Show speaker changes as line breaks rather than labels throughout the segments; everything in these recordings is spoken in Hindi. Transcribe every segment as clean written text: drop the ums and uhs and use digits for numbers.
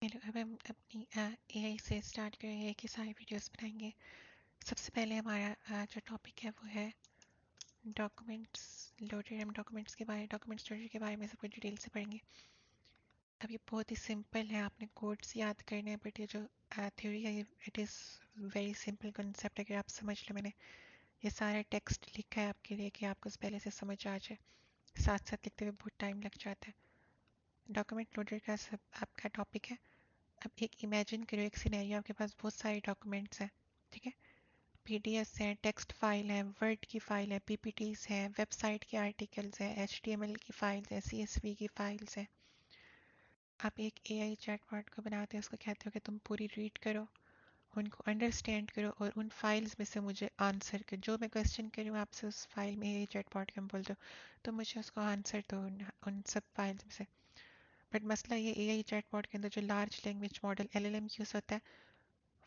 चलो अब हम अपनी एआई से स्टार्ट करेंगे कि सारी वीडियोस बनाएंगे। सबसे पहले हमारा जो टॉपिक है वो है डॉक्यूमेंट्स लोडेड। हम डॉक्यूमेंट्स लोडेड के बारे में सब कुछ डिटेल से पढ़ेंगे। अब ये बहुत ही सिंपल है, आपने कोड्स याद करने हैं, बट ये जो थ्योरी है it is very simple concept. अगर आप समझ लो, मैंने ये सारा टेक्स्ट लिखा है आपके लिए कि आपको पहले से समझ आ जाए। साथ साथ लिखते हुए बहुत टाइम लग जाता है। डॉक्यूमेंट लोडेड का सब आपका टॉपिक है। अब एक इमेजिन करो, एक सिनेरियो, आपके पास बहुत सारे डॉक्यूमेंट्स हैं, ठीक है। पीडीएफ हैं, टेक्स्ट फाइल है, वर्ड की फाइल है, पीपीटीज है, वेबसाइट के आर्टिकल्स हैं, एचटीएमएल की फाइल्स हैं, सीएसवी की फाइल्स हैं। आप एक एआई चैटबॉट को बनाते हो, उसको कहते हो कि तुम पूरी रीड करो, उनको अंडरस्टैंड करो और उन फाइल्स में से मुझे आंसर करो। जो मैं क्वेश्चन करूँ आपसे उस फाइल में एआई चैटबॉट के हम बोल दो तो मुझे उसको आंसर दो उन सब फाइल्स में से। बट मसला ये एआई चैटबॉट के अंदर जो large language model LLM use होता है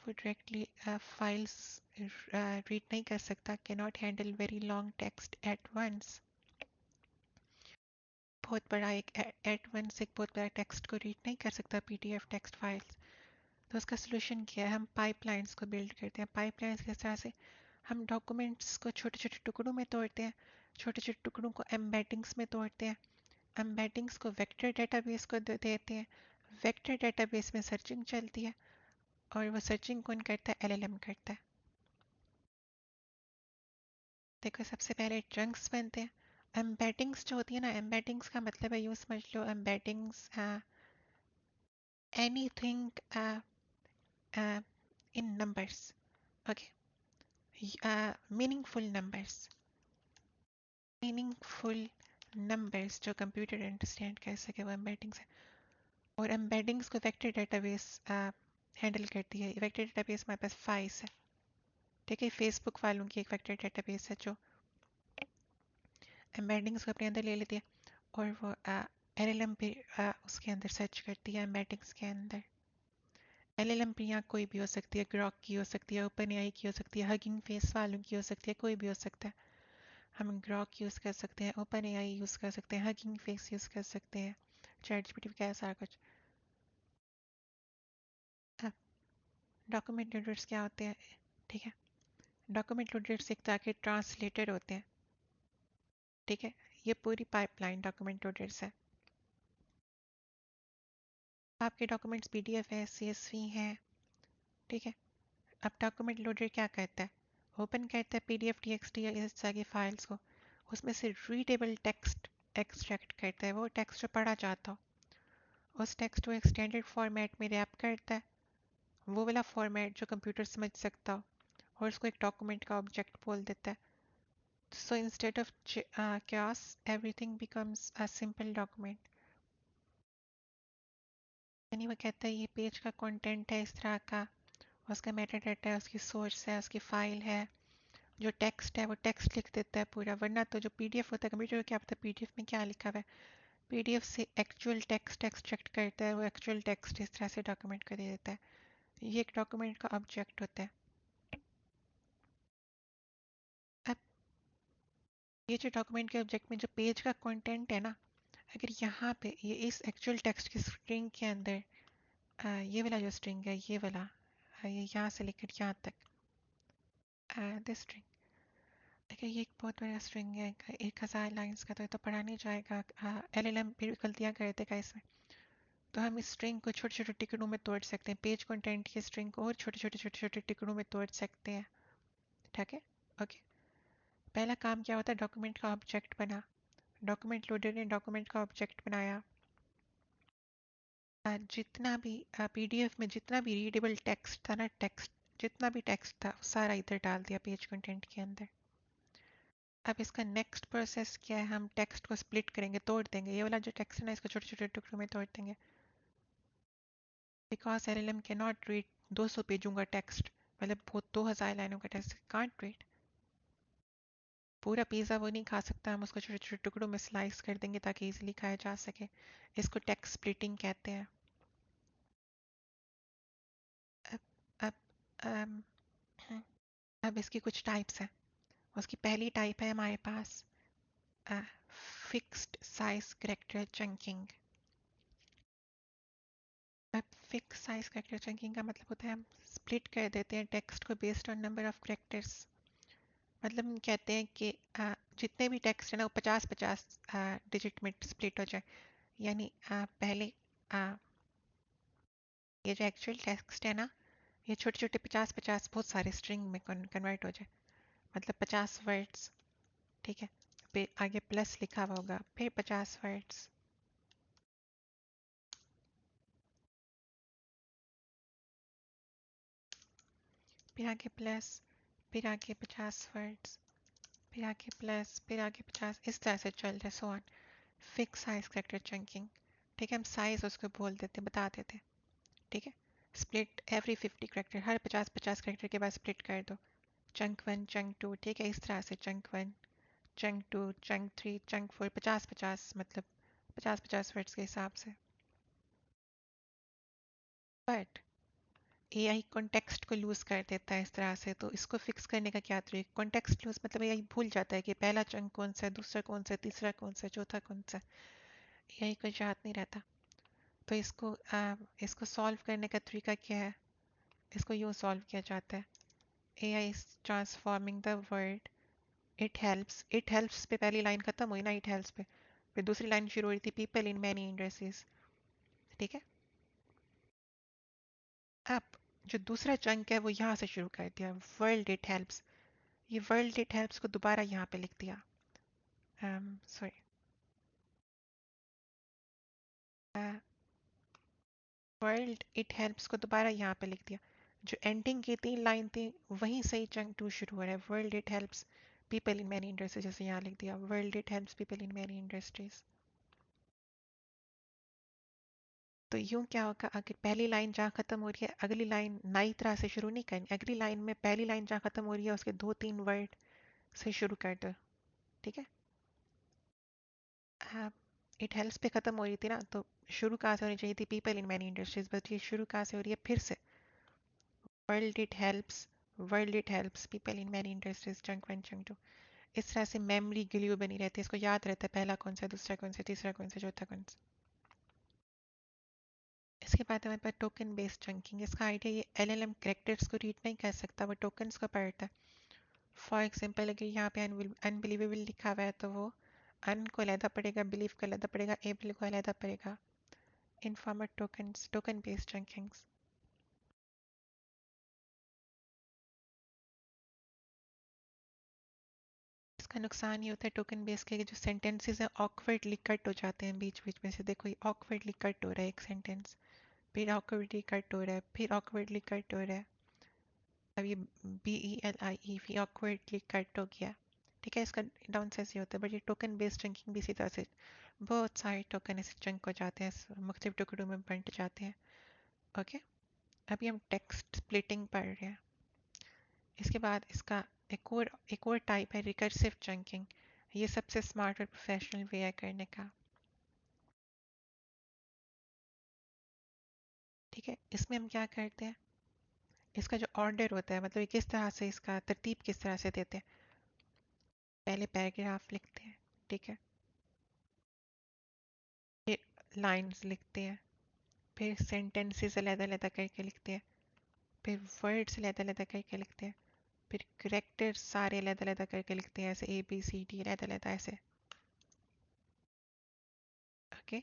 वो डायरेक्टली फाइल्स रीड नहीं कर सकता, cannot handle very long text at once. बहुत बड़ा एक एट वंस एक बहुत बड़ा टेक्स्ट को रीड नहीं कर सकता पीडीएफ टेक्स्ट फाइल्स। तो उसका सोल्यूशन क्या है? हम पाइपलाइंस को बिल्ड करते हैं। पाइपलाइंस किस तरह से? हम डॉक्यूमेंट्स को छोटे छोटे टुकड़ों में तोड़ते हैं, छोटे छोटे टुकड़ों को एम्बेडिंग्स में तोड़ते हैं, एम्बेडिंग्स को वेक्टर डेटाबेस को देते हैं, वेक्टर डेटाबेस में सर्चिंग चलती है और वो सर्चिंग कौन करता है? एलएलएम करता है। देखो, सबसे पहले चंक्स बनते हैं। एम्बेडिंग्स जो होती है ना, एम्बेडिंग्स का मतलब है, यूँ समझ लो, embeddings anything in numbers, okay, meaningful numbers, meaningful numbers जो कंप्यूटर अंडरस्टैंड कर सके, वो एम्बेडिंग्स है। और एम्बेडिंग्स को वेक्टर डेटाबेस हैंडल करती है। वेक्टर डेटाबेस हमारे पास फाइल्स है, ठीक है। फेसबुक वालों की एक वेक्टर डेटाबेस है जो एम्बेडिंग्स को अपने अंदर ले लेती है और वो एलएलएम पे उसके अंदर सर्च करती है एम्बेडिंग्स के अंदर। एलएलएम पे यहाँ कोई भी हो सकती है, ग्रॉक की हो सकती है, ओपन एआई की हो सकती है, हगिंग फेस वालों की हो सकती है, कोई भी हो सकता है। हम ग्रॉक यूज़ कर सकते हैं, ओपन एआई यूज़ कर सकते हैं, हगिंग फेस यूज़ कर सकते हैं, चैट जीपीटी वगैरह सारा कुछ। डॉक्यूमेंट लोडर्स क्या होते हैं? ठीक है, डॉक्यूमेंट लोडर्स एक तरह के ट्रांसलेटर होते हैं, ठीक है। ये पूरी पाइपलाइन डॉक्यूमेंट लोडर्स है। आपके डॉक्यूमेंट्स पीडीएफ है, सीएसवी है, ठीक है। अब डॉक्यूमेंट लोडर क्या करता है? ओपन करता है पीडीएफ टीएक्सटी या इस तरह की फाइल्स को, उसमें से रीडेबल टेक्स्ट एक्सट्रैक्ट करता है। वो टेक्स्ट जो पढ़ा जाता हो उस टेक्स्ट को एक स्टैंडर्ड फॉर्मेट में रैप करता है, वो वाला फॉर्मेट जो कंप्यूटर समझ सकता हो, और उसको एक डॉक्यूमेंट का ऑब्जेक्ट बोल देता है। So instead of chaos everything becomes a simple document। यानी वो कहता है ये पेज का कंटेंट है इस तरह का, उसका मेटा डाटा है, उसकी सोर्स है, उसकी फाइल है, जो टेक्स्ट है वो टेक्स्ट लिख देता है पूरा। वरना तो जो पीडीएफ होता है, कंप्यूटर को क्या पता पीडीएफ में क्या लिखा हुआ है। पीडीएफ से एक्चुअल टेक्स्ट एक्सट्रैक्ट करता है, वो एक्चुअल टेक्स्ट इस तरह से डॉक्यूमेंट को दे देता है। ये एक डॉक्यूमेंट का ऑब्जेक्ट होता है। अब ये जो डॉक्यूमेंट के ऑब्जेक्ट में जो पेज का कंटेंट है ना, अगर यहाँ पे ये इस एक्चुअल टेक्स्ट की स्ट्रिंग के अंदर ये वाला जो स्ट्रिंग है, ये वाला ये यहाँ से लेकर यहाँ तक दिस स्ट्रिंग, देखिए ये एक बहुत बड़ा स्ट्रिंग है, 1000 लाइन्स का, तो ये तो पढ़ा नहीं जाएगा। एलएलएम भी गलतियाँ कर देगा इसमें। तो हम इस स्ट्रिंग को छोटे छोटे टुकड़ों में तोड़ सकते हैं, पेज कंटेंट की स्ट्रिंग को और छोटे छोटे छोटे छोटे टुकड़ों में तोड़ सकते हैं, ठीक है। ओके, पहला काम क्या होता है? डॉक्यूमेंट का ऑब्जेक्ट बना। डॉक्यूमेंट लोडर ने डॉक्यूमेंट का ऑब्जेक्ट बनाया। जितना भी पीडीएफ में जितना भी रीडेबल टेक्स्ट था ना, टेक्स्ट जितना भी टेक्स्ट था वो सारा इधर डाल दिया पेज कंटेंट के अंदर। अब इसका नेक्स्ट प्रोसेस क्या है? हम टेक्स्ट को स्प्लिट करेंगे, तोड़ देंगे। ये वाला जो टेक्स्ट है ना, इसको छोटे छोटे टुकड़ों में तोड़ देंगे। Because LLM can not read 200 पेजों का टेक्स्ट, मतलब बहुत 2000 लाइनों का टेक्स्ट कांट रीड। पूरा पिज़्ज़ा वो नहीं खा सकता, हम उसको छोटे छोटे टुकड़ों में स्लाइस कर देंगे ताकि इजीली खाया जा सके। इसको टेक्स्ट स्प्लिटिंग कहते हैं। अब अब अम, अब इसकी कुछ टाइप्स हैं। उसकी पहली टाइप है हमारे पास फिक्स्ड साइज कैरेक्टर चंकिंग। अब फिक्स साइज कैरेक्टर चंकिंग का मतलब होता है हम स्प्लिट कर देते हैं टेक्स्ट को based on number of characters. मतलब हम कहते हैं कि जितने भी टेक्स्ट है ना वो 50-50 डिजिट में स्प्लिट हो जाए। यानी पहले ये जो एक्चुअल टेक्स्ट है ना ये छोटे छोटे 50-50 बहुत सारे स्ट्रिंग में कन्वर्ट हो जाए। मतलब 50 वर्ड्स, ठीक है। फिर आगे प्लस लिखा हुआ होगा, फिर 50 वर्ड्स, फिर आगे प्लस, फिर आगे 50 वर्ड्स, फिर आगे प्लस, फिर आगे 50, इस तरह से चल रहा है। So on. Fix size character chunking, ठीक है। हम साइज उसको बोल देते, बता देते, ठीक है। स्प्लिट एवरी 50 कैरेक्टर, हर 50-50 कैरेक्टर के बाद स्प्लिट कर दो। चंक वन, चंक टू, ठीक है। इस तरह से chunk one, chunk two, chunk three, chunk four, 50-50, मतलब 50-50 वर्ड्स के हिसाब से। बट एआई कॉन्टेक्स्ट को लूज कर देता है इस तरह से, तो इसको फिक्स करने का क्या तरीका? कॉन्टेक्स्ट लूज मतलब एआई भूल जाता है कि पहला चंक कौन सा है, दूसरा कौन सा है, तीसरा कौन सा है, चौथा कौन सा है। एआई को याद नहीं रहता। तो इसको सॉल्व करने का तरीका क्या है? इसको यूँ सॉल्व किया जाता है। AI is transforming the word it helps पे पहली लाइन खत्म हुई ना, इट हेल्प्स पे, फिर दूसरी लाइन शुरू हो रही थी पीपल इन मैनी इंडस्ट्रीज, ठीक है। अब जो दूसरा चंक है वो यहाँ से शुरू कर दिया, वर्ल्ड इट हेल्प्स। ये वर्ल्ड इट हेल्प्स को दोबारा यहाँ पे लिख दिया, सॉरी, वर्ल्ड इट हेल्प्स को दोबारा यहाँ पे लिख दिया। जो एंडिंग की 3 लाइन थी वहीं से ही चंक 2 शुरू हो रहा है, world it helps people in many industries, जैसे यहाँ लिख दिया world it helps people in many industries. तो यूं क्या होगा, अगर पहली लाइन जहाँ खत्म हो रही है अगली लाइन नई तरह से शुरू नहीं करनी, अगली लाइन में पहली लाइन जहाँ खत्म हो रही है उसके 2-3 वर्ड से शुरू कर दो, ठीक है। इट हेल्प्स पे खत्म हो रही थी ना, तो शुरू कहाँ से होनी चाहिए थी? People in many industries, but ये शुरू कहाँ से हो रही है? फिर से world it helps, world it helps people in many industries, chunk one, chunk two. इस तरह से मेमोरी ग्लू बनी रहती है, इसको याद रहता है पहला कौन सा, दूसरा कौन सा, तीसरा कौन सा, चौथा कौन सा। इसके बाद हमारे पास टोकन बेस्ड चंकिंग। इसका आइडिया ये एलएलएम कैरेक्टर्स को रीड नहीं कर सकता, वो टोकन्स को पढ़ता है। फॉर एग्जांपल अगर यहाँ पे अनबिलीवेबल लिखा हुआ है तो वो अन को अलहदा पड़ेगा, बिलीव को अलहदा पड़ेगा, एबल को अलहदा पड़ेगा। Informer tokens, token based chunkings. इसका नुकसान ये होता है टोकन बेस के, जो सेंटेंसेस हैं ऑकवर्डली कट हो जाते हैं बीच बीच में से। देखो ये ऑकवर्डली कट हो रहा है एक सेंटेंस, फिर ऑकवर्डली कट हो रहा है, फिर ऑकवर्डली कट हो रहा है। अब ये BELIE भी ऑकवर्डली कट हो गया, ठीक है। इसका डाउन साइड ये होता है। बट ये टोकन बेस्ड चंकिंग भी इसी तरह से, बहुत सारे टोकन ऐसे चंक हो जाते हैं, मुख्तलिफ टुकड़ों में बंट जाते हैं। ओके, अभी हम टेक्स्ट स्प्लिटिंग पढ़ रहे हैं। इसके बाद इसका एक और टाइप है रिकर्सिव चंकिंग। ये सबसे स्मार्ट और प्रोफेशनल वे है करने का, ठीक है। इसमें हम क्या करते हैं, इसका जो ऑर्डर होता है, मतलब ये किस तरह से, इसका तरतीब किस तरह से देते हैं। पहले पैराग्राफ लिखते हैं, ठीक है, फिर लाइंस लिखते हैं, फिर सेंटेंसेस अलग-अलग करके लिखते हैं, फिर वर्ड्स अलग-अलग करके लिखते हैं, फिर करेक्टर्स सारे अलग-अलग करके लिखते हैं, ऐसे ABCD अलग-अलग ऐसे। ओके,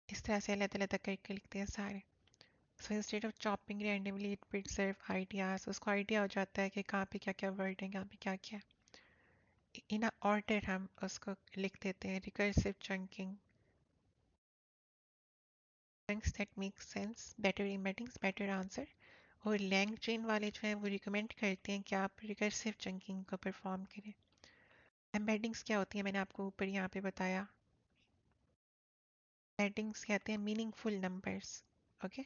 इस तरह से अलग-अलग करके लिखते हैं सारे। So instead of chopping randomly it preserve ideas, उसको आइडिया हो जाता है कि कहाँ पे क्या क्या वर्ड है, कहाँ पे क्या क्या है। इन ऑर्डर हम उसको लिख देते हैं। Recursive chunking, chunks that make sense, better embeddings, better answer. और लैंग चेन वाले जो हैं वो रिकमेंड करते हैं कि आप रिकर्सिव चंकिंग को परफॉर्म करें। एम्बेडिंग्स क्या होती है मैंने आपको ऊपर यहाँ पे बताया। एम्बेडिंग्स कहते हैं मीनिंगफुल नंबर्स। Okay,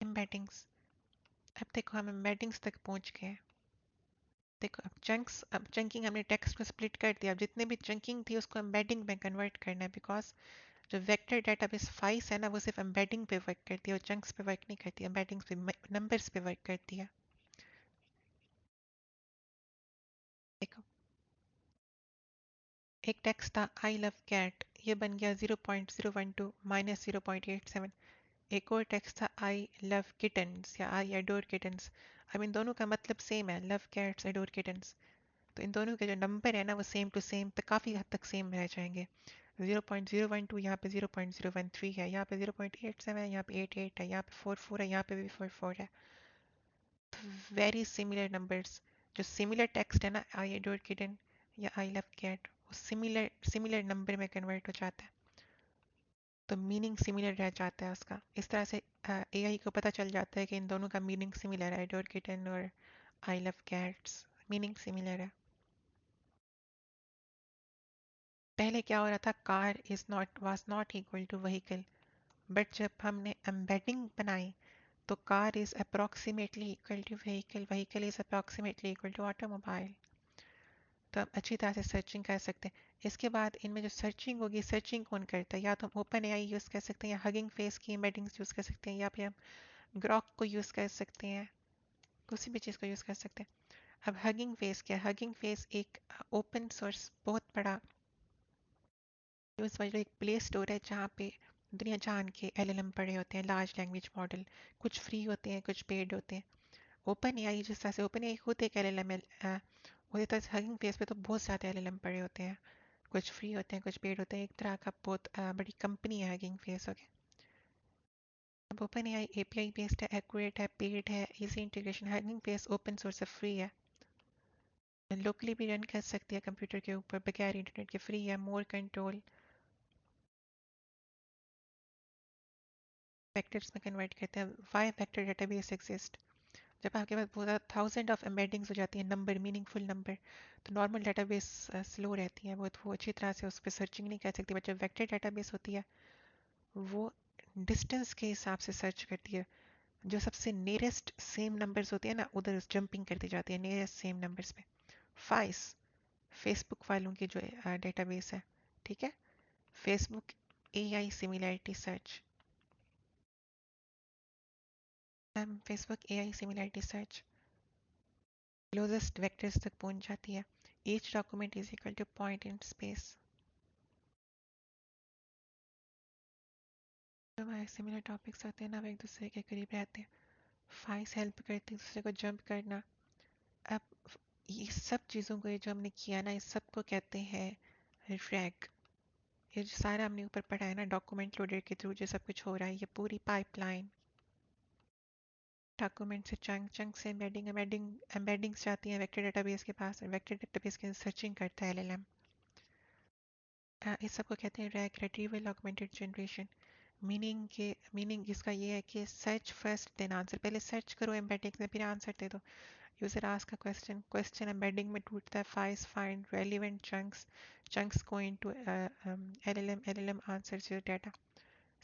embeddings. अब देखो हम एम्बेडिंग्स तक पहुँच गए हैं। देखो अब चंकिंग हमने टेक्स्ट को स्प्लिट कर दिया। अब जितने भी चंकिंग थी उसको एम्बेडिंग में कन्वर्ट करना है, बिकॉज जो वेक्टर डेटाबेस फाइल्स है ना वो सिर्फ एम्बेडिंग पे वर्क करती है और चंक्स पे वर्क नहीं करती, एम्बेडिंग्स पे, नंबर्स पे वर्क करती है। एक टेक्स्ट था आई लव कैट, ये बन गया 0.012 माइनस 0.87। एक और टेक्स्ट था आई लव किटन्स या आई अडोर किटन्स। अब इन दोनों का मतलब सेम है, लव कैट्स अडोर किटन्स। तो इन दोनों के जो नंबर है ना वो सेम टू सेम तो काफ़ी हद तक सेम रह जाएंगे। 0.012 यहाँ पे 0.013 है, यहाँ पे 0.87 है, यहाँ पे 88 है, यहाँ पे 44 है, यहाँ पे भी 44 है। Very similar numbers. जो सिमिलर टेक्स्ट है ना आई एडोर किटन या आई लव कैट, वो सिमिलर सिमिलर नंबर में कन्वर्ट हो जाता है, तो मीनिंग सिमिलर रह जाता है उसका। इस तरह से एआई को पता चल जाता है कि इन दोनों का मीनिंग सिमिलर है, एडोर किटन और I love cats meaning similar है। पहले क्या हो रहा था, car is not was not equal to vehicle, but जब हमने एम्बेडिंग बनाई तो car is approximately equal to vehicle, vehicle is approximately equal to automobile. तो हम अच्छी तरह से सर्चिंग कर सकते हैं। इसके बाद इनमें जो सर्चिंग होगी, सर्चिंग कौन करता है, या तो हम ओपन एआई यूज़ कर सकते हैं, या हगिंग फेस की एम्बेडिंग्स यूज़ कर सकते हैं, या फिर हम ग्रॉक को यूज़ कर सकते हैं, किसी भी चीज़ को यूज़ कर सकते हैं। अब हगिंग फेस क्या है, हगिंग फेस एक ओपन सोर्स बहुत बड़ा यूज़ वाला एक प्ले स्टोर है जहाँ पे दुनिया जान के एलएलएम पड़े होते हैं, लार्ज लैंग्वेज मॉडल। कुछ फ्री होते हैं, कुछ पेड होते हैं। ओपन एआई जिस तरह से ओपन एआई खुद एक एलएलएम है, उसी तरह से हगिंग फेस पे तो बहुत सारे एलएलएम पड़े होते हैं। कुछ फ्री होते हैं, कुछ पेड होते हैं, एक तरह का बहुत बड़ी कंपनी है हगिंग फेस। ओके, अब ओपन एआई एपीआई बेस्ड है, एक्यूरेट है, पेड है, easy integration. Hugging face open source है, फ्री है, लोकली भी रन कर सकती है कंप्यूटर के ऊपर बगैर इंटरनेट के, फ्री है, मोर कंट्रोल, वेक्टर्स में कन्वर्ट करते हैं। वाई वेक्टर डेटाबेस एग्जिस्ट, जब आपके पास बहुत थाउजेंड ऑफ एम्बेडिंग्स हो जाती हैं, नंबर मीनिंगफुल नंबर, तो नॉर्मल डेटाबेस स्लो रहती है, वो अच्छी तरह से उस पर सर्चिंग नहीं कर सकती। बट जब वेक्टर डेटाबेस होती है वो डिस्टेंस के हिसाब से सर्च करती है, जो सबसे नियरेस्ट सेम नंबर्स होते हैं ना उधर जंपिंग करती जाती है नियरेस्ट सेम नंबर्स पे। फाइस फेसबुक वालों की जो डेटाबेस है, ठीक है, Facebook AI similarity search, Facebook AI similarity search closest vectors तक पहुंच जाती है। Each document is equal two point in space. जो हमारे सिमिलर टॉपिक्स होते हैं ना वो एक दूसरे के करीब रहते हैं। फाइस हेल्प करती है दूसरे को जंप करना। अब ये सब चीज़ों को, ये जो हमने किया ना, इस सब को कहते हैं रैग। ये जो सारा हमने ऊपर पढ़ा है ना डॉक्यूमेंट लोडर के थ्रू जो सब कुछ हो रहा है, ये पूरी पाइपलाइन, डॉक्यूमेंट से चंक, चंक से एम्बेडिंग, एम्बेडिंग्स जाती हैं वेक्टर डेटाबेस के पास, वेक्टर डेटाबेस के सर्चिंग करता है एलएलएम। इस सब को कहते हैं rag, retrieval augmented generation. Meaning इसका ये है कि सर्च फर्स्ट देन आंसर, पहले सर्च करो एम्बेडिंग में फिर आंसर दे दो। User ask a question, question embedding में टूटता है, fries find relevant chunks, chunks go into LLM, LLM answers your data.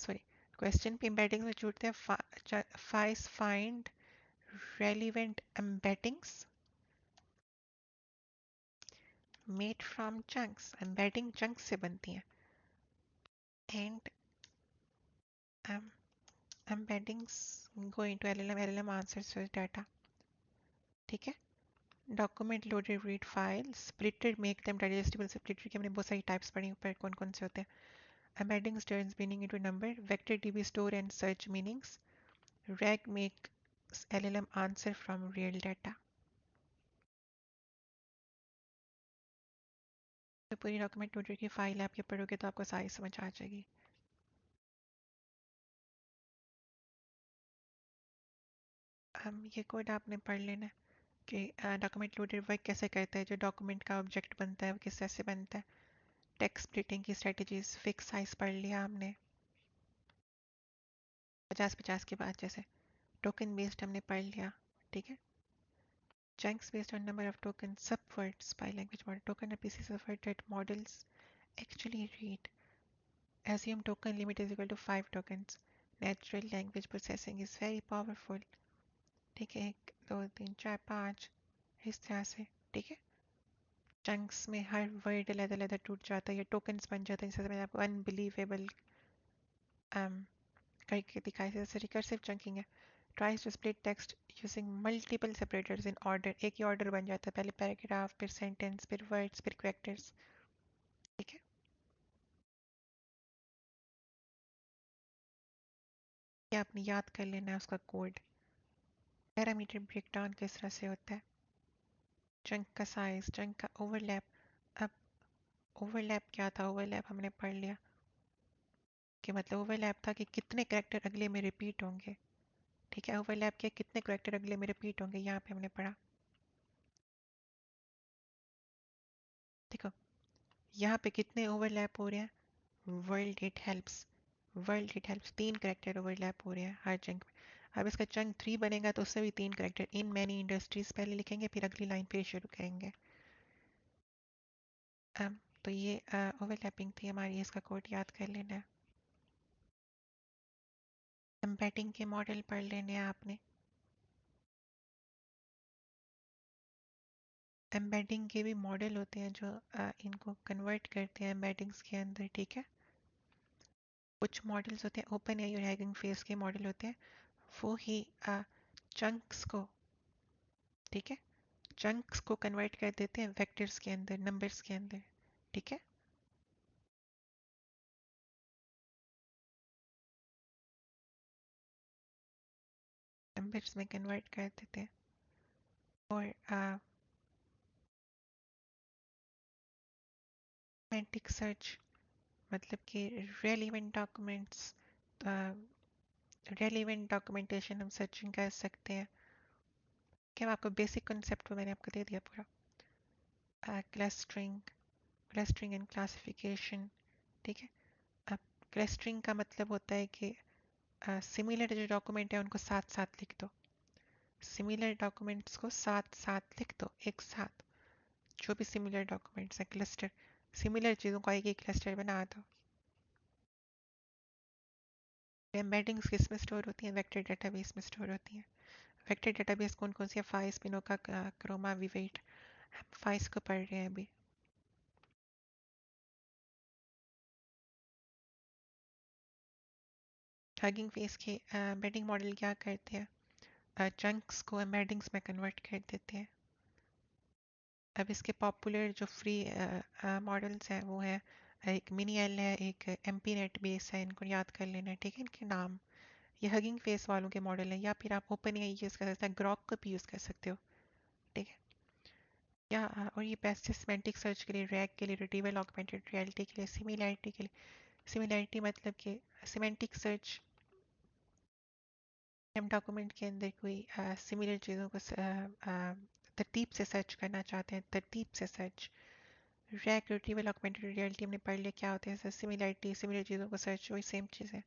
Sorry, question पे एम्बेडिंग में छूटते हैं, fries find relevant embeddings made from chunks, embedding chunks से बनती हैं, and embeddings go into LLM, LLM answers your data, ठीक है। Document loaded read file, splitted make them digestible, splitted के हमने बहुत सारी टाइप्स पढ़ी ऊपर कौन कौन से होते हैं। embeddings turns meaning into number, vector db store and search meanings, rag makes LLM answer from real data। तो पूरी डॉक्यूमेंट लोडर की फाइल आप ये पढ़ोगे तो आपको सारी समझ आ जाएगी। ये कोड आपने पढ़ लेना कि डॉक्यूमेंट लोडर वर्क कैसे करता है, जो डॉक्यूमेंट का ऑब्जेक्ट बनता है वो किस तरह से बनता है, टेक्स्ट स्प्लिटिंग की स्ट्रेटजीज, फिक्स साइज पढ़ लिया हमने 50-50 के बाद, जैसे टोकन बेस्ड हमने पढ़ लिया, ठीक है। Chunks based on number of token, सब words by language model, token are pieces of word that models actually read, assume token limit is equal to 5 tokens, natural language processing is very powerful, ठीक है, 1 2 3 4 5 इस तरह से, ठीक है। चंक्स में हर वर्ड अलग अलग टूट जाता है, ये टोकन्स बन जाते हैं, जैसे मैंने आपको अनबिलीवेबल करके दिखाया, जैसे रिकर्सिव चंकिंग है, tries to split text using multiple separators in order, एक ही ऑर्डर बन जाता है, पहले पैराग्राफ, फिर सेंटेंस, फिर वर्ड्स, फिर कैरेक्टर्स, ठीक है। ये आपने याद कर लेना है उसका कोड। पैरामीटर ब्रेकडाउन किस तरह से होता है, चंक का साइज, चंक का ओवरलैप। अब ओवरलैप क्या था, ओवरलैप हमने पढ़ लिया कि मतलब ओवरलैप था कि कितने करेक्टर अगले में रिपीट होंगे। ठीक है, ओवरलैप के कितने करेक्टर अगले में रिपीट होंगे, यहाँ पे हमने पढ़ा। देखो यहाँ पे कितने ओवरलैप हो रहे हैं, world it helps, world it helps 3 character overlap हो रहे हैं हर चंक में। अब इसका चंक 3 बनेगा तो उससे भी 3 करेक्टर, इन मैनी इंडस्ट्रीज पहले लिखेंगे, फिर अगली लाइन फिर शुरू करेंगे। तो ये ओवरलैपिंग थी हमारी, इसका कोड याद कर लेना है। एम्बेडिंग के मॉडल पढ़ लेने हैं आपने। एम्बेडिंग के भी मॉडल होते हैं जो इनको कन्वर्ट करते हैं एम्बेडिंग्स के अंदर। ठीक है, कुछ मॉडल्स होते हैं ओपन एआई और हैगिंग फेस के मॉडल होते हैं, वो ही चंक्स को, ठीक है, चंक्स को कन्वर्ट कर देते हैं वेक्टर्स के अंदर, नंबर्स के अंदर। ठीक है, नंबर्स में कन्वर्ट कर देते हैं। और सेमेंटिक सर्च मतलब कि रेलिवेंट डॉक्यूमेंट्स, रेलिवेंट डॉक्यूमेंटेशन हम सर्चिंग कर सकते हैं। क्या आपको बेसिक कंसेप्ट तो मैंने आपको दे दिया पूरा। Clustering, clustering and classification. ठीक है, अब क्लस्टरिंग का मतलब होता है कि सिमिलर जो डॉक्यूमेंट है उनको साथ साथ लिख दो, सिमिलर डॉक्यूमेंट्स को साथ साथ लिख दो एक साथ, जो भी सिमिलर डॉक्यूमेंट्स हैं, क्लस्टर, सिमिलर चीज़ों का एक एक क्लस्टर बना दो। एम्बेडिंग्स किस में स्टोर होती हैं, वेक्टर डेटाबेस में स्टोर होती हैं। वेक्टर डेटाबेस कौन कौन सी है, फाइव, स्पिनोका, क्रोमा, विवेट। फाइव को पढ़ रहे हैं अभी। हगिंग फेस के एम्बेडिंग मॉडल क्या करते हैं, चंक्स को एम्बेडिंग्स में कन्वर्ट कर देते हैं। अब इसके पॉपुलर जो फ्री मॉडल्स हैं वो है, एक मिनी एल है, एक एमपी नेट बेस है, इनको याद कर लेना है। ठीक है, इनके नाम, ये हगिंग फेस वालों के मॉडल है, या फिर आप ओपन एआई यूज़ कर सकते हैं, ग्रॉक को भी यूज़ कर सकते हो। ठीक है, या और ये बेस्ट है सिमेंटिक सर्च के लिए, रैग के लिए, रिट्रीवल ऑगमेंटेड रियलिटी के लिए, सिमिलैरिटी के लिए। सिमिलैरिटी मतलब कि सिमेंटिक सर्च, हम डॉक्यूमेंट के अंदर कोई सिमिलर चीज़ों को तरतीब से सर्च करना चाहते हैं, तरतीब से search. Rag, retrieval augmented reality हमने पढ़ लिया क्या होते हैं, सिमिलैरिटी, सिमिलर चीज़ों को सर्च, वही सेम चीज़ है।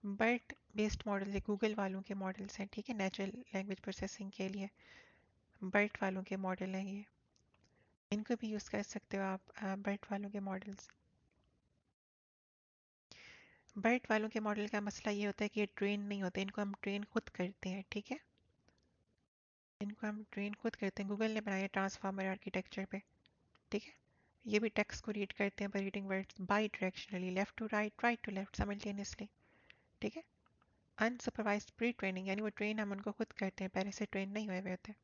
बर्ट बेस्ड मॉडल है, गूगल वालों के मॉडल्स हैं। ठीक है, नेचुरल लैंग्वेज प्रोसेसिंग के लिए बर्ट वालों के मॉडल हैं ये, इनको भी यूज़ कर सकते हो आप, बर्ट वालों के मॉडल्स। बर्ट वालों के मॉडल का मसला ये होता है कि ये ट्रेन नहीं होते, इनको हम ट्रेन खुद करते हैं। ठीक है, इनको हम ट्रेन खुद करते हैं, गूगल ने बनाया ट्रांसफॉर्मर आर्किटेक्चर पे। ठीक है, ये भी टेक्स्ट को रीड करते हैं by reading words bidirectionally, left to right, right to left, simultaneously. ठीक है, अनसुपरवाइज्ड प्री ट्रेनिंग, यानी वो ट्रेन हम उनको खुद करते हैं, पहले से ट्रेन नहीं हुए हुए होते।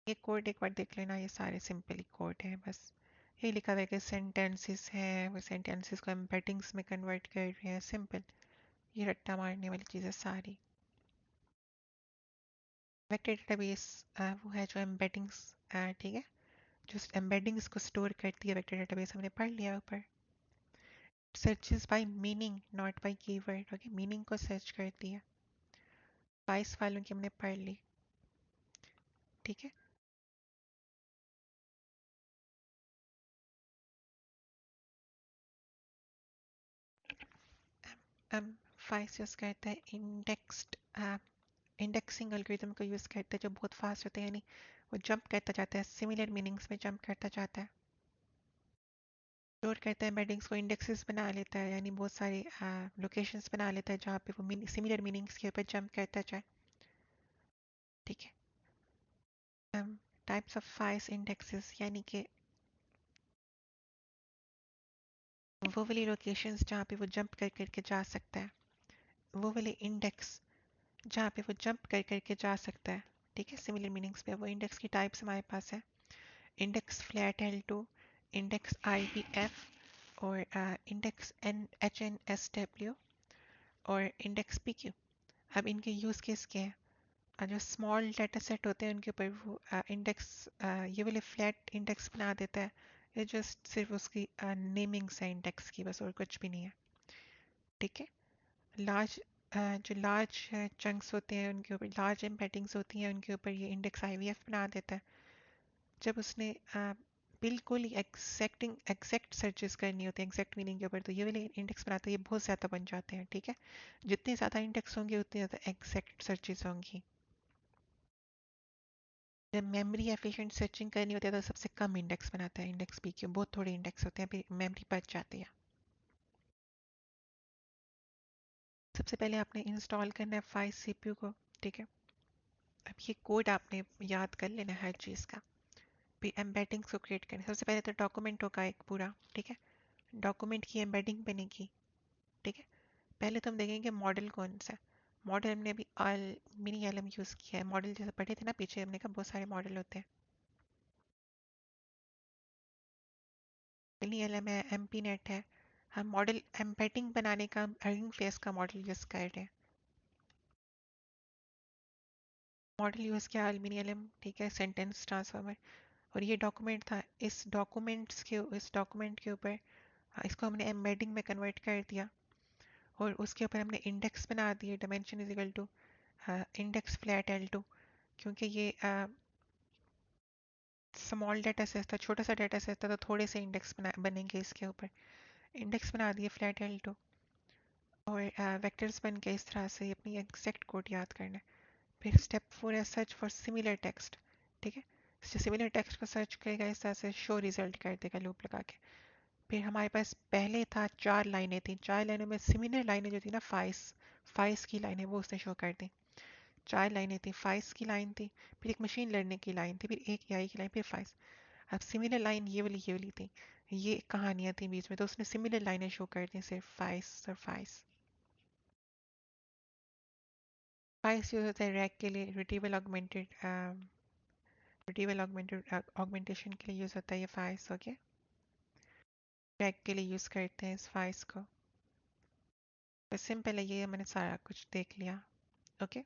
ये कोड एक बार देख लेना, ये सारे सिंपल कोड है बस। ये लिखा हुआ है कि सेंटेंसेस हैं, वो सेंटेंसेस को एम्बेडिंग्स में कन्वर्ट कर रहे हैं, सिंपल। ये रट्टा मारने वाली चीज़ें सारी। वेक्टर डेटाबेस वो है जो एम्बेडिंग्स, ठीक है, जो एम्बेडिंग्स को स्टोर करती है, वेक्टर डेटाबेस हमने पढ़ लिया ऊपर। Searches by meaning not by keyword, okay, meaning को सर्च करती है। वाइस वालों की हमने पढ़ ली। ठीक है, हम फाइस यूज़ करते हैं इंडेक्स्ड, इंडेक्सिंग एल्गोरिथम को यूज़ करते हैं जो बहुत फास्ट होते हैं, यानी वो जंप करता जाता है, सिमिलर मीनिंग्स में जंप करता जाता है। स्टोर करता है एम्बेडिंग्स को, इंडेक्सेस बना लेता है, यानी बहुत सारे लोकेशंस बना लेता है जहाँ पे वो सिमिलर मीनिंग्स के ऊपर जंप करता जाए। ठीक है, टाइप्स ऑफ फाइस इंडेक्सेस, यानी कि वो वाली लोकेशंस जहाँ पे वो जंप कर करके जा सकता है, वो वाले इंडेक्स जहाँ पे वो जंप कर करके जा सकता है। ठीक है, सिमिलर मीनिंग्स पे वो इंडेक्स की टाइप्स हमारे पास है। Index flat L2, index IVF और इंडेक्स HNSW और इंडेक्स PQ। अब इनके यूज़ केस क्या है? जो स्मॉल डाटा सेट होते हैं उनके ऊपर वो इंडेक्स ये वाले फ्लैट इंडेक्स बना देता है। ये जस्ट सिर्फ उसकी नेमिंग्स है इंडेक्स की, बस और कुछ भी नहीं है। ठीक है। लार्ज जो लार्ज चंक्स होते हैं उनके ऊपर, लार्ज एम्बेडिंग्स होती हैं उनके ऊपर ये इंडेक्स IVF बना देता है। जब उसने बिल्कुल एग्जैक्ट सर्चेस करनी होती है एग्जैक्ट मीनिंग के ऊपर, तो ये वाले इंडेक्स बनाते हैं, ये बहुत ज़्यादा बन जाते हैं। ठीक है। जितने ज़्यादा इंडेक्स होंगे उतनी ज़्यादा एग्जैक्ट सर्चेस होंगी। जब मेमोरी एफिशिएंट सर्चिंग करनी होती है तो सबसे कम इंडेक्स बनाता है इंडेक्स PQ। बहुत थोड़े इंडेक्स होते हैं, फिर मेमोरी बच जाती है। सबसे पहले आपने इंस्टॉल करना है फाइव CPU को। ठीक है। अब ये कोड आपने याद कर लेना है हर चीज़ का। फिर एम्बेडिंग्स को क्रिएट करना है। सबसे पहले तो डॉक्यूमेंट होगा एक पूरा। ठीक है। डॉक्यूमेंट की एम्बेडिंग बनेगी। ठीक है। पहले तो हम देखेंगे मॉडल कौन सा है। मॉडल हमने अभी ऑल मिनी एलएम यूज़ किया है। मॉडल जैसे पढ़े थे ना पीछे, हमने कहा बहुत सारे मॉडल होते हैं। मिनी एलएम है, MP नेट है। हम मॉडल एम्बेडिंग बनाने का अर्निंग फेस का मॉडल यूज़ कर रहे हैं। मॉडल यूज़ किया एल्यूमिनियम। ठीक है। Sentence transformer. और ये डॉक्यूमेंट था। इस डॉक्यूमेंट के ऊपर इसको हमने एम्बेडिंग में कन्वर्ट कर दिया और उसके ऊपर हमने इंडेक्स बना दिए। Dimension is equal to index flat L2, क्योंकि ये स्मॉल डाटा सेट था, छोटा सा डाटा सेट था, तो थोड़े से इंडेक्स बनेंगे इसके ऊपर। इंडेक्स बना दिए फ्लैट L2 और वेक्टर्स बन के इस तरह से अपनी एग्जैक्ट कोड याद करना है। फिर स्टेप 4 है सर्च फॉर सिमिलर टेक्स्ट। ठीक है। सिमिलर टेक्स्ट को सर्च करेगा, इस तरह से शो रिजल्ट कर देगा लूप लगा के। फिर हमारे पास पहले था 4 लाइनें थी। 4 लाइनों में सिमिलर लाइनें जो थी ना, फाइस फाइस की लाइनें, वो उसने शो कर दी। 4 लाइनें थी, फाइस की लाइन थी, फिर एक मशीन लर्निंग की लाइन थी, फिर एक AI की लाइन, फिर फाइस। अब सिमिलर लाइन ये वाली थी, ये कहानियां थी बीच में, तो उसने सिमिलर लाइनें शो कर दी सिर्फ फाइस और फाइस। फाइस यूज होता है रैक के लिए, रिट्रीवल ऑगमेंटेशन के लिए यूज होता है ये फाइस। ओके। रैक के लिए यूज करते हैं इस फाइस को। तो सिंपल है, ये मैंने सारा कुछ देख लिया। ओके।